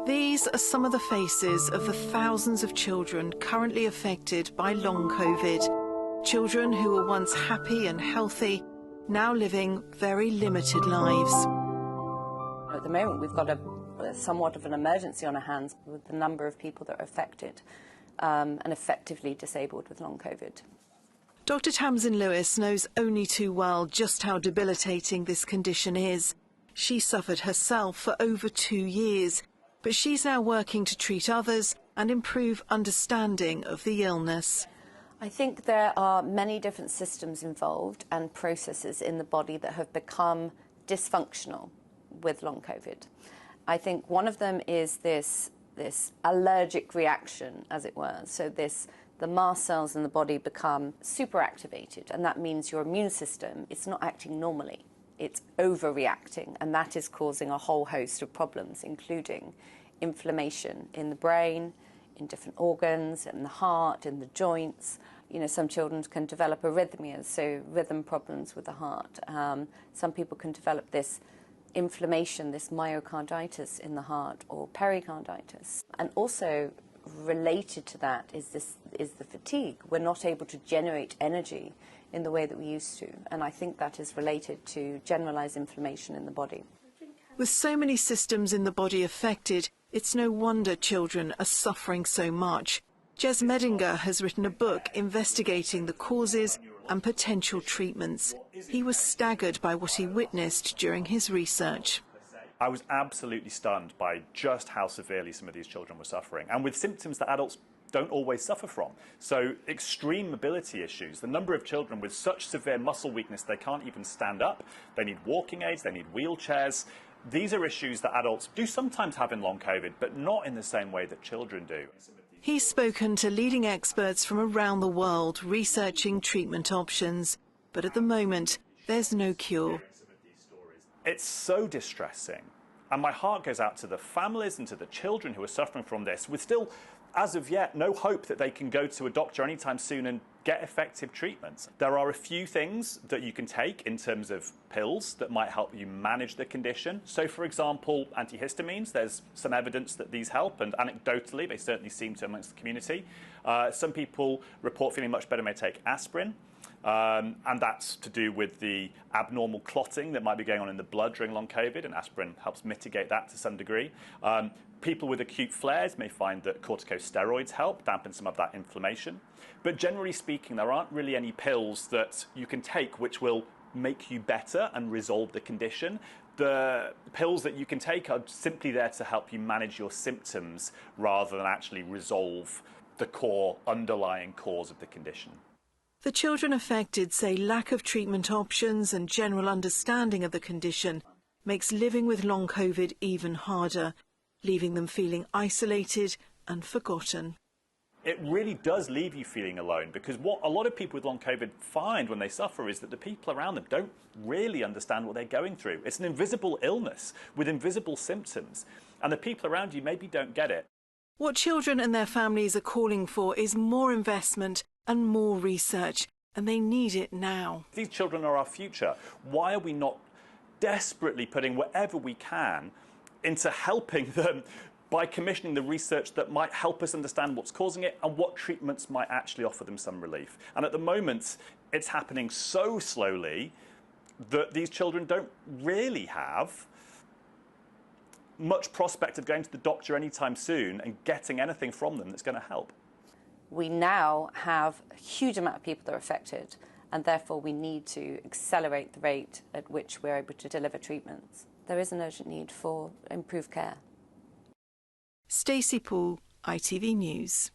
These are some of the faces of the thousands of children currently affected by long COVID. Children who were once happy and healthy, now living very limited lives. At the moment, we've got somewhat of an emergency on our hands with the number of people that are affected and effectively disabled with long COVID. Dr. Tamsin Lewis knows only too well just how debilitating this condition is. She suffered herself for over 2 years, but she's now working to treat others and improve understanding of the illness. I think there are many different systems involved and processes in the body that have become dysfunctional with long COVID. I think one of them is this allergic reaction, as it were. So the mast cells in the body become superactivated, and that means your immune system is not acting normally. It's overreacting, and that is causing a whole host of problems, including inflammation in the brain, in different organs, in the heart, in the joints. You know, some children can develop arrhythmias, so rhythm problems with the heart. Some people can develop this inflammation, this myocarditis in the heart, or pericarditis. And also related to that is the fatigue. We're not able to generate energy in the way that we used to, and I think that is related to generalized inflammation in the body. With so many systems in the body affected, it's no wonder children are suffering so much. Medinger has written a book investigating the causes and potential treatments. He was staggered by what he witnessed during his research. I was absolutely stunned by just how severely some of these children were suffering, and with symptoms that adults don't always suffer from. So extreme mobility issues, the number of children with such severe muscle weakness they can't even stand up, they need walking aids, they need wheelchairs. These are issues that adults do sometimes have in long COVID, but not in the same way that children do. He's spoken to leading experts from around the world researching treatment options, but at the moment there's no cure. It's so distressing, and my heart goes out to the families and to the children who are suffering from this with still, as of yet, no hope that they can go to a doctor anytime soon and get effective treatments. There are a few things that you can take in terms of pills that might help you manage the condition. So, for example, antihistamines, there's some evidence that these help, and anecdotally they certainly seem to amongst the community. Some people report feeling much better when they take aspirin. And that's to do with the abnormal clotting that might be going on in the blood during long COVID, and aspirin helps mitigate that to some degree. People with acute flares may find that corticosteroids help dampen some of that inflammation. But generally speaking, there aren't really any pills that you can take which will make you better and resolve the condition. The pills that you can take are simply there to help you manage your symptoms rather than actually resolve the core underlying cause of the condition. The children affected say lack of treatment options and general understanding of the condition makes living with long COVID even harder, leaving them feeling isolated and forgotten. It really does leave you feeling alone, because what a lot of people with long COVID find when they suffer is that the people around them don't really understand what they're going through. It's an invisible illness with invisible symptoms, and the people around you maybe don't get it. What children and their families are calling for is more investment and more research, and they need it now. These children are our future. Why are we not desperately putting whatever we can into helping them by commissioning the research that might help us understand what's causing it and what treatments might actually offer them some relief? And at the moment, it's happening so slowly that these children don't really have much prospect of going to the doctor anytime soon and getting anything from them that's going to help. We now have a huge amount of people that are affected, and therefore we need to accelerate the rate at which we're able to deliver treatments. There is an urgent need for improved care. Stacey Poole, ITV News.